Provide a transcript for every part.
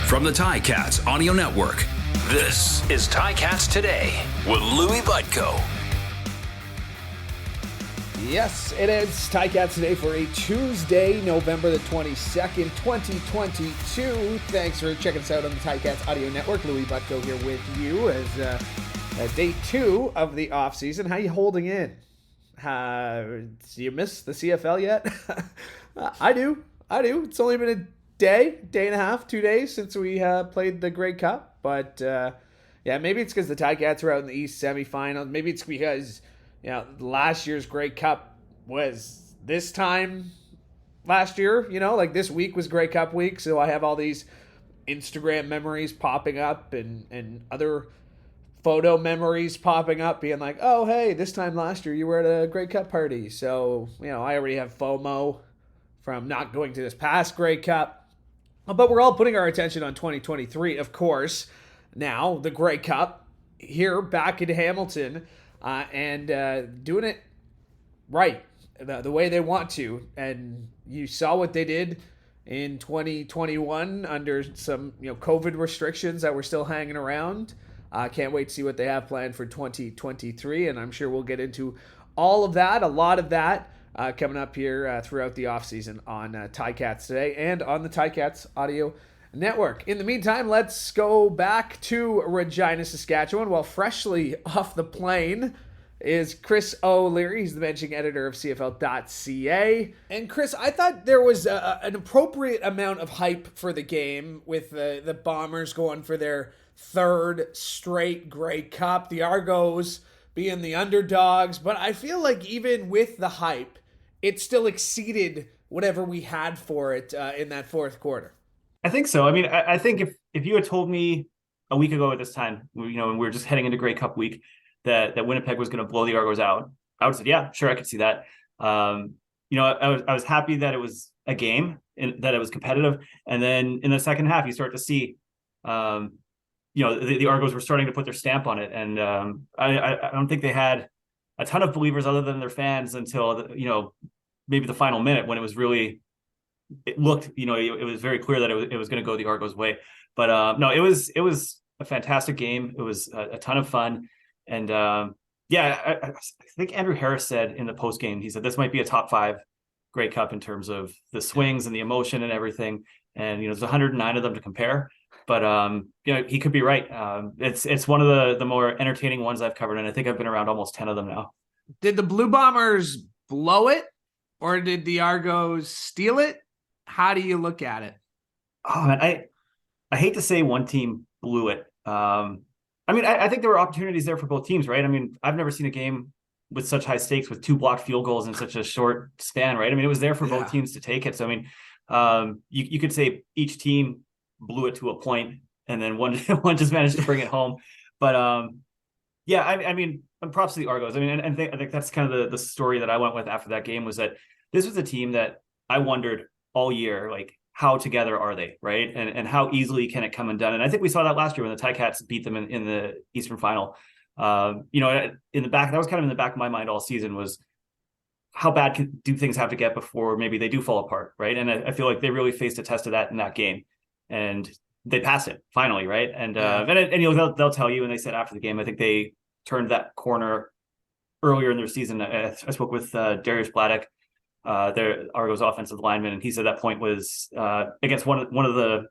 From the Ticats Audio Network, this is Ticats Today with Louis Butko. Yes, it is Ticats Today for a Tuesday, November the 22nd, 2022. Thanks for checking us out on the Ticats Audio Network. Louis Butko here with you as day 2 of the offseason. How you holding in? Do you miss the CFL yet? I do. It's only been a day and a half, 2 days since we played the Grey Cup. But yeah, maybe it's because the Ticats are out in the East semifinals. Maybe it's because last year's Grey Cup was this time last year. Like this week was Grey Cup week, so I have all these Instagram memories popping up and other photo memories popping up being like, oh, hey, this time last year you were at a Grey Cup party. So, I already have FOMO from not going to this past Grey Cup. But we're all putting our attention on 2023, of course. Now, the Grey Cup here back in Hamilton and doing it right, the way they want to. And you saw what they did in 2021 under some COVID restrictions that were still hanging around. Can't wait to see what they have planned for 2023, and I'm sure we'll get into all of that, a lot of that, coming up here throughout the offseason on Ticats Today and on the Ticats Audio Network. In the meantime, let's go back to Regina, Saskatchewan. Well, freshly off the plane is Chris O'Leary. He's the managing editor of CFL.ca. And Chris, I thought there was an appropriate amount of hype for the game with the Bombers going for their third straight Grey Cup, the Argos being the underdogs. But I feel like even with the hype, it still exceeded whatever we had for it in that fourth quarter. I think so. I mean, I think if you had told me a week ago at this time, when we were just heading into Grey Cup week, that Winnipeg was going to blow the Argos out, I would have said, yeah, sure, I could see that. I was happy that it was a game and that it was competitive. And then in the second half, you start to see, the Argos were starting to put their stamp on it. And I don't think they had a ton of believers other than their fans until, maybe the final minute when it was really, it looked, it was very clear that it was going to go the Argos way. But no, it was a fantastic game. It was a ton of fun. And I think Andrew Harris said in the post game, he said this might be a top 5 Grey Cup in terms of the swings and the emotion and everything. And there's 109 of them to compare, but he could be right. It's one of the more entertaining ones I've covered, and I think I've been around almost 10 of them now. Did the Blue Bombers blow it, or did the Argos steal it? How do you look at it? Oh man, I hate to say one team blew it. I think there were opportunities there for both teams, right? I mean, I've never seen a game with such high stakes with 2 blocked field goals in such a short span, right? I mean, it was there for both teams to take it. So, I mean, you could say each team blew it to a point and then one just managed to bring it home. But, I mean, props to the Argos. I mean, I think that's kind of the story that I went with after that game was that this was a team that I wondered all year, like, how together are they, right? And how easily can it come undone? And I think we saw that last year when the Ticats beat them in the Eastern Final. In the back, that was kind of in the back of my mind all season was how bad do things have to get before maybe they do fall apart, right? And I feel like they really faced a test of that in that game, and they passed it finally, right? And they'll tell you, and they said after the game, I think they turned that corner earlier in their season. I spoke with Darius Bladek, their Argos offensive lineman, and he said that point was against one of the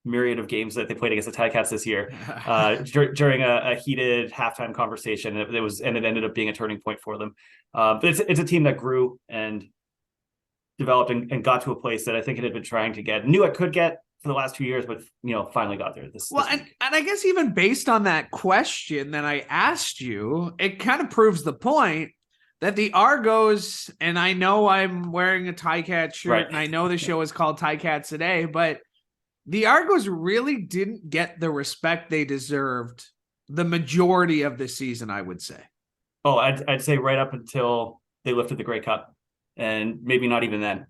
myriad of games that they played against the Ticats this year during a heated halftime conversation. It ended up being a turning point for them. But it's a team that grew and developed and got to a place that I think it had been trying to get, knew it could get for the last 2 years, but finally got there. This and I guess even based on that question that I asked you, it kind of proves the point that the Argos, and I know I'm wearing a Ticat shirt, right, and I know the show is called Ticats Today, but the Argos really didn't get the respect they deserved the majority of the season, I would say. Oh, I'd say right up until they lifted the Grey Cup, and maybe not even then.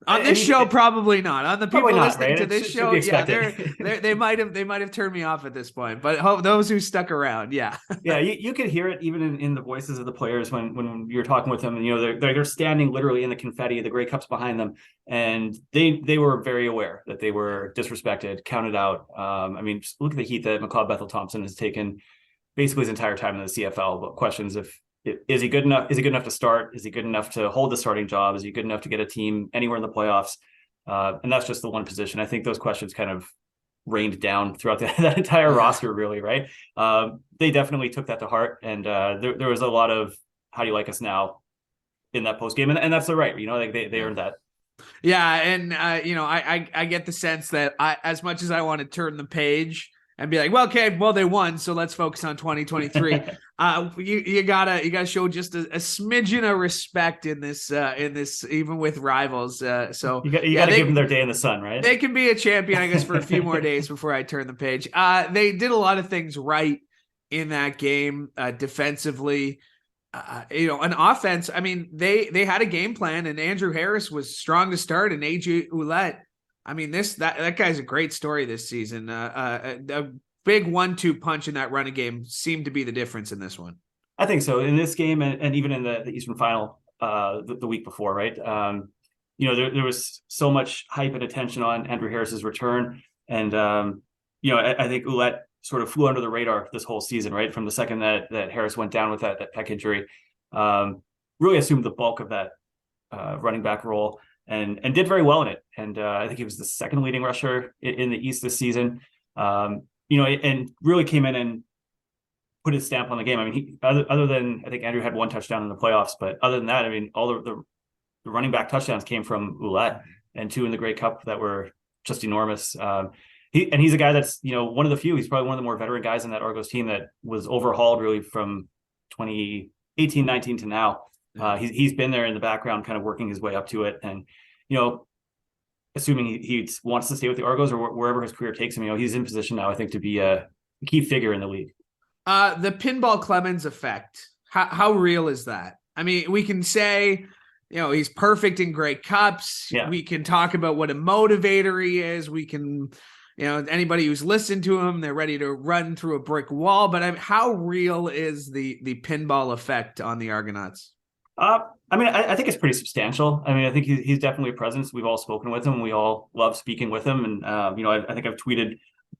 On this show, probably not. On the people listening to this show, yeah, they might have turned me off at this point. But those who stuck around, yeah, yeah, you could hear it even in the voices of the players when you're talking with them, and they're standing literally in the confetti, the Grey Cups behind them, and they were very aware that they were disrespected, counted out. I mean, just look at the heat that McLeod Bethel Thompson has taken basically his entire time in the CFL. But questions is he good enough? Is he good enough to start? Is he good enough to hold the starting job? Is he good enough to get a team anywhere in the playoffs? And that's just the one position. I think those questions kind of rained down throughout that entire roster, really, right? They definitely took that to heart. And there was a lot of, how do you like us now, in that post game? And that's the right, like they earned that. Yeah. And, I get the sense that as much as I want to turn the page and be like, well, okay, well, they won, so let's focus on 2023. You gotta show just a smidgen of respect in this, even with rivals. So you gotta give them their day in the sun, right? They can be a champion, I guess, for a few more days before I turn the page. They did a lot of things right in that game, defensively. On offense, I mean, they had a game plan, and Andrew Harris was strong to start, and AJ Ouellette. I mean, that guy's a great story this season. A big 1-2 punch in that running game seemed to be the difference in this one. I think so. In this game, and even in the Eastern Final the week before, right? There was so much hype and attention on Andrew Harris's return, and I think Ouellette sort of flew under the radar this whole season, right? From the second that Harris went down with that pec injury, really assumed the bulk of that running back role. And did very well in it. And I think he was the second leading rusher in the East this season. And really came in and put his stamp on the game. I mean, other than, I think Andrew had one touchdown in the playoffs, but other than that, I mean, all the running back touchdowns came from Ouellette, and 2 in the Grey Cup that were just enormous. He's a guy that's, one of the few. He's probably one of the more veteran guys in that Argos team that was overhauled really from 2018-19 to now. He's been there in the background, kind of working his way up to it, and assuming he wants to stay with the Argos or wherever his career takes him, he's in position now, I think, to be a key figure in the league. The Pinball Clemens effect, how real is that? I mean, we can say, he's perfect in Grey Cups. Yeah. We can talk about what a motivator he is. We can, anybody who's listened to him, they're ready to run through a brick wall. But how real is the pinball effect on the Argonauts? I think it's pretty substantial. I mean, I think he's definitely a presence. We've all spoken with him. We all love speaking with him. And, I think I've tweeted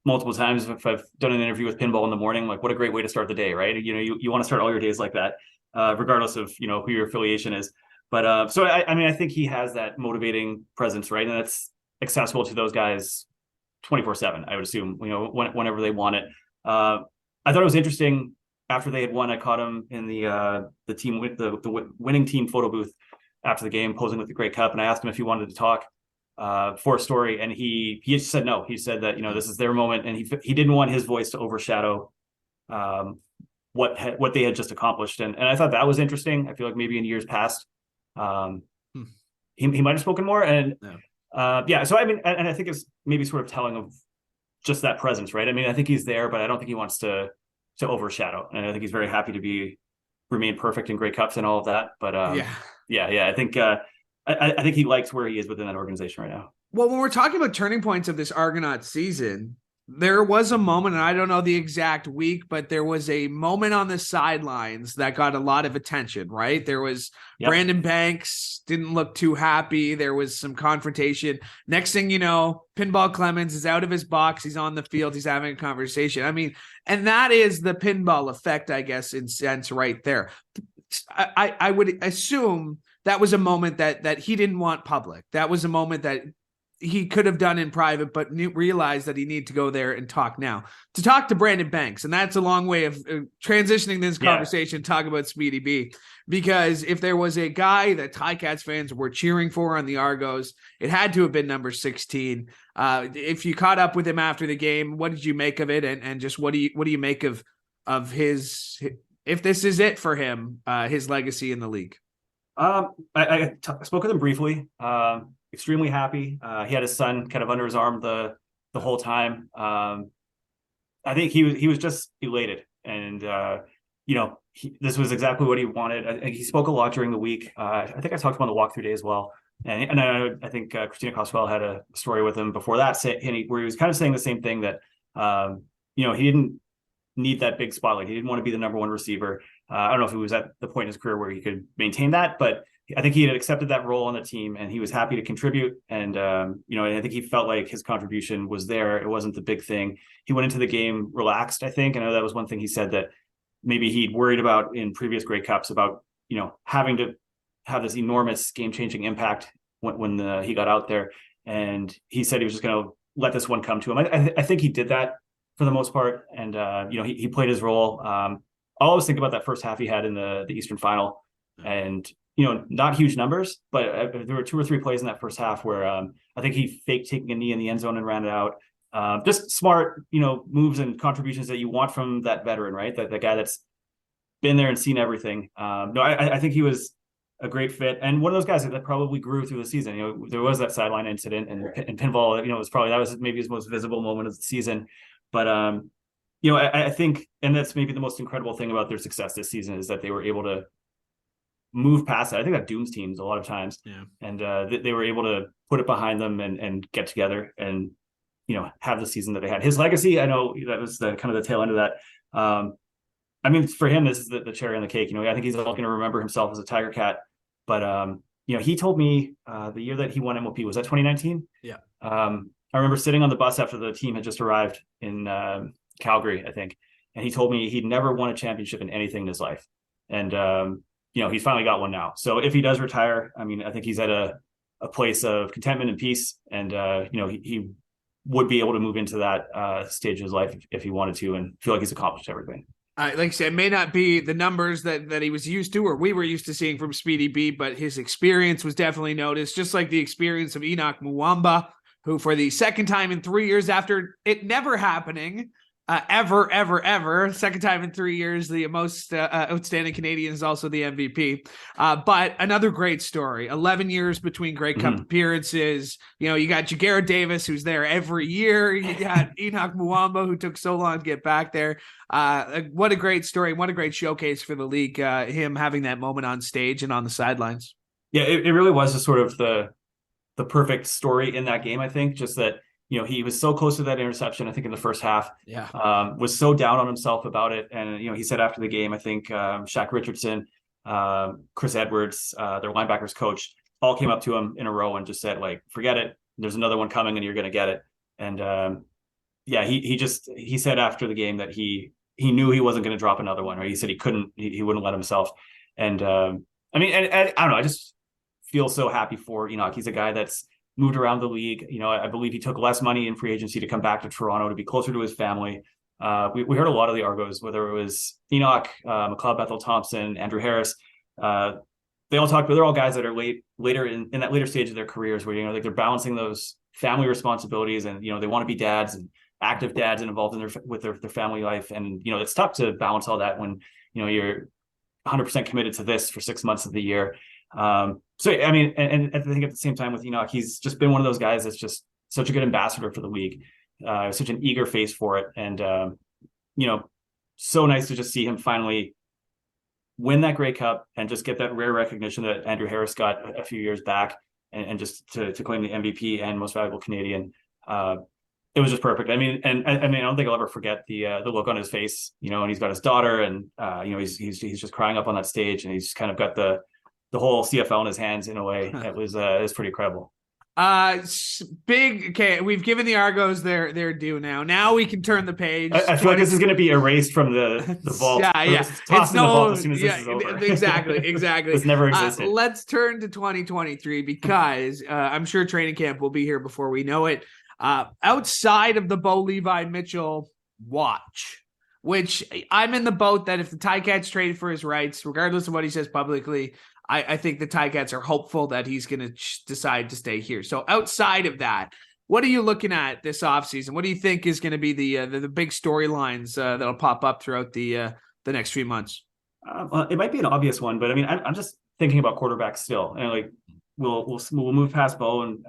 multiple times if I've done an interview with Pinball in the morning, like, what a great way to start the day, right? You want to start all your days like that, regardless of, who your affiliation is. But so, I think he has that motivating presence, right? And that's accessible to those guys 24/7, I would assume, whenever they want it. I thought it was interesting. After they had won, I caught him in the team with the winning team photo booth after the game, posing with the Grey Cup, and I asked him if he wanted to talk for a story, and he just said no. He said that this is their moment, and he didn't want his voice to overshadow what they had just accomplished, and I thought that was interesting. I feel like maybe in years past, he might have spoken more, and So I mean, and I think it's maybe sort of telling of just that presence, right? I mean, I think he's there, but I don't think he wants to overshadow. And I think he's very happy to remain perfect in Grey Cups and all of that. But I think I think he likes where he is within that organization right now. Well, when we're talking about turning points of this Argonaut season, there was a moment, and I don't know the exact week, but there was a moment on the sidelines that got a lot of attention, right? There was Brandon Banks didn't look too happy. There was some confrontation. Next thing you know, Pinball Clemens is out of his box. He's on the field. He's having a conversation. I mean, and that is the pinball effect, I guess, in sense right there. I would assume that was a moment that he didn't want public. That was a moment that he could have done in private, but realized that he needed to go there and talk now. To talk to Brandon Banks, and that's a long way of transitioning this conversation, talk about Speedy B. Because if there was a guy that Ticats fans were cheering for on the Argos, it had to have been number 16. If you caught up with him after the game, what did you make of it? And just what do you make of his, if this is it for him, his legacy in the league? I spoke with him briefly. Extremely happy. He had his son kind of under his arm the whole time. I think he was just elated, and this was exactly what he wanted. I think he spoke a lot during the week. I think I talked to him on the walkthrough day as well. And I think Christina Coswell had a story with him before that, where he was kind of saying the same thing, that he didn't need that big spotlight. He didn't want to be the number one receiver. I don't know if he was at the point in his career where he could maintain that, but I think he had accepted that role on the team and he was happy to contribute. And, and I think he felt like his contribution was there. It wasn't the big thing. He went into the game relaxed, I think. I know that was one thing he said that maybe he'd worried about in previous Grey Cups about, having to have this enormous game-changing impact when he got out there. And he said he was just going to let this one come to him. I think he did that for the most part. And, he played his role. I always think about that first half he had in the Eastern Final, and, not huge numbers, but there were 2 or 3 plays in that first half where I think he faked taking a knee in the end zone and ran it out. Just smart, moves and contributions that you want from that veteran, right? That the guy that's been there and seen everything. I think he was a great fit, and one of those guys that probably grew through the season. There was that sideline incident and pinball. That was maybe his most visible moment of the season. But I think, and that's maybe the most incredible thing about their success this season, is that they were able to move past that. I think that dooms teams a lot of times, and they were able to put it behind them and get together and have the season that they had. His legacy, I know that was the kind of the tail end of that. For him, this is the cherry on the cake. I think he's all going to remember himself as a Tiger Cat. But he told me the year that he won MOP, was that 2019? Yeah. I remember sitting on the bus after the team had just arrived in Calgary, I think, and he told me he'd never won a championship in anything in his life, and he's finally got one now. So if he does retire, I think he's at a place of contentment and peace, and he would be able to move into that stage of his life if he wanted to, and feel like he's accomplished everything. Like I said, it may not be the numbers that he was used to or we were used to seeing from Speedy B, but his experience was definitely noticed, just like the experience of Enoch Muamba, who for the second time in 3 years after it never happening, ever, second time in 3 years, the most outstanding Canadian is also the MVP. But another great story, 11 years between Grey Cup appearances. You got Jagera Davis, who's there every year. You got Enoch Muamba, who took so long to get back there. What a great story. What a great showcase for the league, him having that moment on stage and on the sidelines. Yeah, it really was just sort of the perfect story in that game, I think. Just that, he was so close to that interception, I think, in the first half. Yeah. Was so down on himself about it. And, he said after the game, I think Shaq Richardson, Chris Edwards, their linebackers coach, all came up to him in a row and just said, like, forget it. There's another one coming and you're going to get it. And he said after the game that he knew he wasn't going to drop another one, right? He said he wouldn't let himself. And I don't know. I just feel so happy for Enoch. He's a guy that's moved around the league. I believe he took less money in free agency to come back to Toronto to be closer to his family. We heard a lot of the Argos, whether it was Enoch, McLeod Bethel Thompson, Andrew Harris. They all talk, but they're all guys that are later in that later stage of their careers where, they're balancing those family responsibilities and, they want to be dads and active dads and involved in their family life. And, it's tough to balance all that when, you're 100% committed to this for 6 months of the year. And I think at the same time with Enoch, he's just been one of those guys that's just such a good ambassador for the league, such an eager face for it. And, so nice to just see him finally win that Grey Cup and just get that rare recognition that Andrew Harris got a few years back, and just to claim the MVP and most valuable Canadian. It was just perfect. I don't think I'll ever forget the look on his face, and he's got his daughter and, he's just crying up on that stage, and he's kind of got the whole CFL in his hands in a way. It was pretty incredible. Big. Okay, we've given the Argos their due now. Now we can turn the page. I feel like this is going to be erased from the vault. Yeah. Tossed in the vault as soon as this is over. Exactly. This never existed. Let's turn to 2023 because I'm sure training camp will be here before we know it. Outside of the Bo Levi Mitchell watch, which I'm in the boat that if the Ticats traded for his rights, regardless of what he says publicly, I think the Ticats are hopeful that he's going to decide to stay here. So outside of that, what are you looking at this offseason? What do you think is going to be the big storylines that'll pop up throughout the next few months? Well, it might be an obvious one, but I'm just thinking about quarterbacks still, and we'll move past Bo and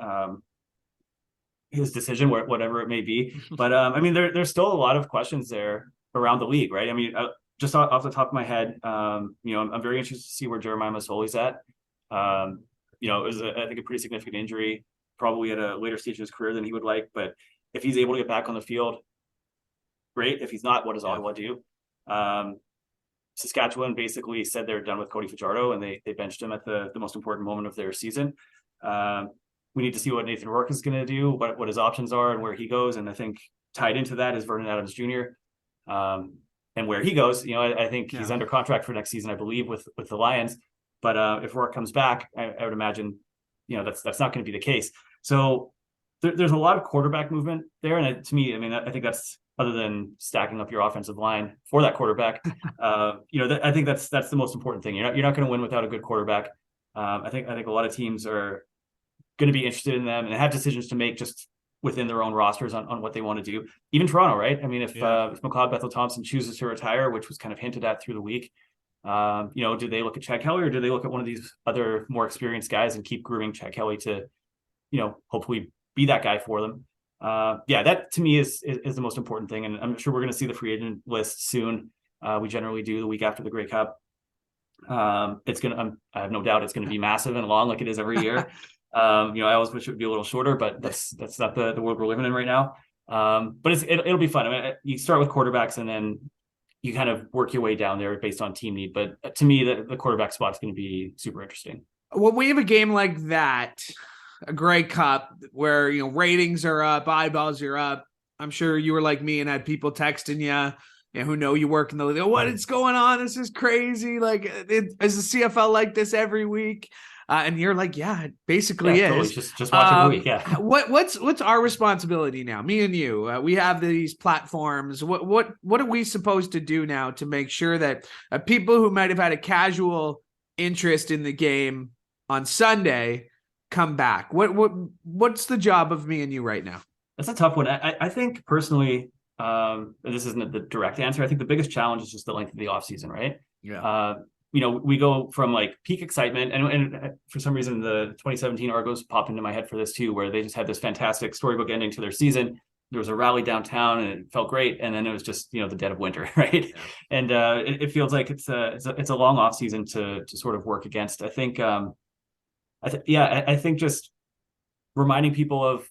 his decision, whatever it may be. But there's still a lot of questions there around the league, right? Just off the top of my head, I'm very interested to see where Jeremiah Masoli's at. it was, I think, a pretty significant injury, probably at a later stage of his career than he would like. But if he's able to get back on the field, great. If he's not, what does Ottawa do? Saskatchewan basically said they're done with Cody Fajardo, and they benched him at the most important moment of their season. We need to see what Nathan Rourke is going to do, what his options are, and where he goes. And I think tied into that is Vernon Adams Jr. And where he goes, I think he's under contract for next season, I believe, with the Lions. But if Rourke comes back, I would imagine, that's not going to be the case. So there's a lot of quarterback movement there, and to me, I think that's, other than stacking up your offensive line for that quarterback, I think that's the most important thing. You're not going to win without a good quarterback. I think a lot of teams are going to be interested in them and have decisions to make just within their own rosters on what they want to do. Even Toronto, right? If McLeod Bethel-Thompson chooses to retire, which was kind of hinted at through the week, do they look at Chad Kelly, or do they look at one of these other more experienced guys and keep grooming Chad Kelly to, hopefully be that guy for them? That to me is the most important thing. And I'm sure we're going to see the free agent list soon. We generally do the week after the Grey Cup. I have no doubt it's going to be massive and long, like it is every year. I always wish it would be a little shorter, but that's not the world we're living in right now. But it'll be fun. You start with quarterbacks and then you kind of work your way down there based on team need. But to me, the quarterback spot is going to be super interesting. When we have a game like that, a Grey Cup, where ratings are up, eyeballs are up, I'm sure you were like me and had people texting you, who know you work in the league. What is going on? This is crazy. Like, is the CFL like this every week? And you're like, yeah, it basically is. Totally. Just watch every week. Yeah. What's our responsibility now? Me and you, we have these platforms. What are we supposed to do now to make sure that people who might have had a casual interest in the game on Sunday come back? What's the job of me and you right now? That's a tough one. I think personally, this isn't the direct answer. I think the biggest challenge is just the length of the off season, right? Yeah. We go from like peak excitement, and for some reason the 2017 Argos popped into my head for this too, where they just had this fantastic storybook ending to their season. There was a rally downtown and it felt great, and then it was just the dead of winter, right? Yeah. And it feels like it's a long off season to sort of work against. I think I think just reminding people of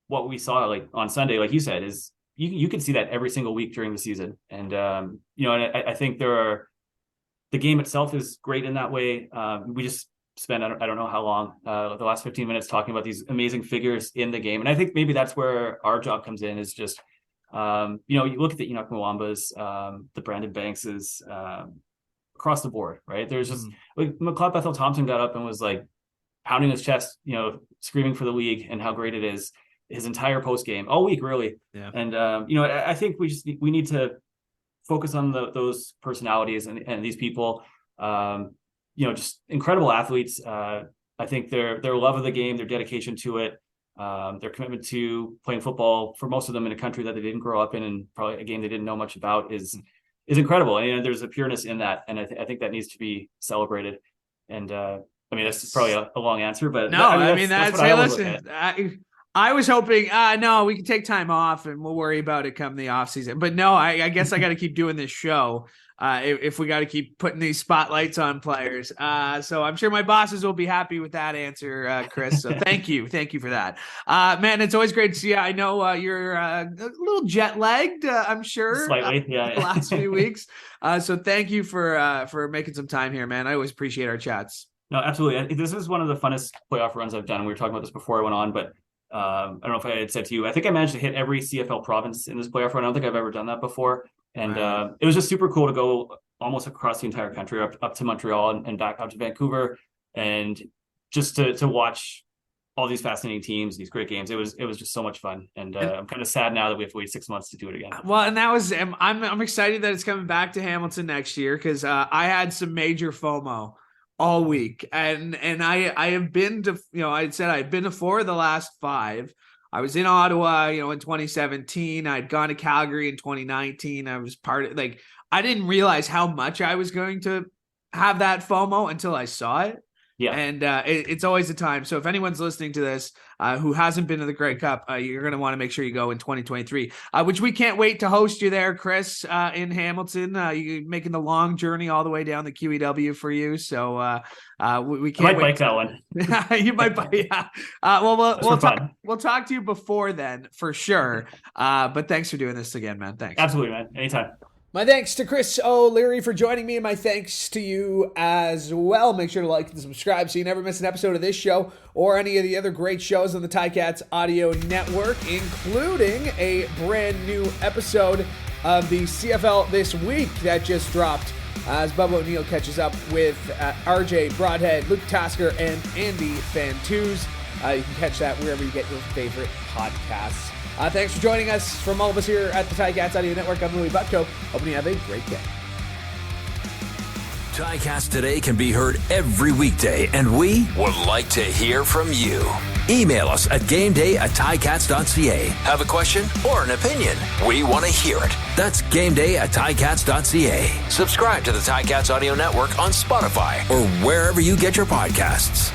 what we saw like on Sunday, like you said, is you can see that every single week during the season, and and I think the game itself is great in that way. We just spent, I don't know how long, the last 15 minutes talking about these amazing figures in the game. And I think maybe that's where our job comes in, is just, you look at the Enoch Mwambas, the Brandon Bankses, across the board, right? There's just, like, McLeod Bethel-Thompson got up and was like pounding his chest, screaming for the league and how great it is, his entire post game all week, really. Yeah. And, I think we need to focus on those personalities and these people, just incredible athletes. I think their love of the game, their dedication to it, their commitment to playing football, for most of them in a country that they didn't grow up in and probably a game they didn't know much about, is incredible. And there's a pureness in that. And I think that needs to be celebrated. And that's probably a long answer, but no, that's hey, listen, I was hoping, no, we can take time off and we'll worry about it come the off season. But no, I guess I got to keep doing this show if we got to keep putting these spotlights on players. So I'm sure my bosses will be happy with that answer, Chris. So thank you for that, man. It's always great to see you. I know you're a little jet lagged, I'm sure, slightly, the last few weeks. So thank you for making some time here, man. I always appreciate our chats. No, absolutely. This is one of the funnest playoff runs I've done. We were talking about this before I went on, but I don't know if I had said to you, I think I managed to hit every CFL province in this playoff run. I don't think I've ever done that before. And it was just super cool to go almost across the entire country, up to Montreal and back out to Vancouver, and just to watch all these fascinating teams, these great games. It was just so much fun. And I'm kind of sad now that we have to wait 6 months to do it again. Well, and that was, I'm excited that it's coming back to Hamilton next year, because I had some major FOMO all week. And I have been to, I've been to 4 of the last 5. I was in Ottawa, in 2017. I'd gone to Calgary in 2019. I was I didn't realize how much I was going to have that FOMO until I saw it. Yeah. And it's always a time. So if anyone's listening to this who hasn't been to the Grey Cup, you're going to want to make sure you go in 2023, which we can't wait to host you there, Chris, in Hamilton. You're making the long journey all the way down the QEW for you. So we can't I might wait. bike that one. You might bike. Yeah. We'll talk to you before then for sure. But thanks for doing this again, man. Thanks. Absolutely, man. Anytime. My thanks to Chris O'Leary for joining me, and my thanks to you as well. Make sure to like and subscribe so you never miss an episode of this show or any of the other great shows on the Ticats Audio Network, including a brand new episode of the CFL This Week that just dropped as Bubba O'Neill catches up with RJ Broadhead, Luke Tasker, and Andy Fantuz. You can catch that wherever you get your favorite podcasts. Thanks for joining us from all of us here at the Ticats Audio Network. I'm Louis Butko. Hoping you have a great day. Ticats Today can be heard every weekday, and we would like to hear from you. Email us at gameday@ticats.ca. Have a question or an opinion? We want to hear it. That's gameday@ticats.ca. Subscribe to the Ticats Audio Network on Spotify or wherever you get your podcasts.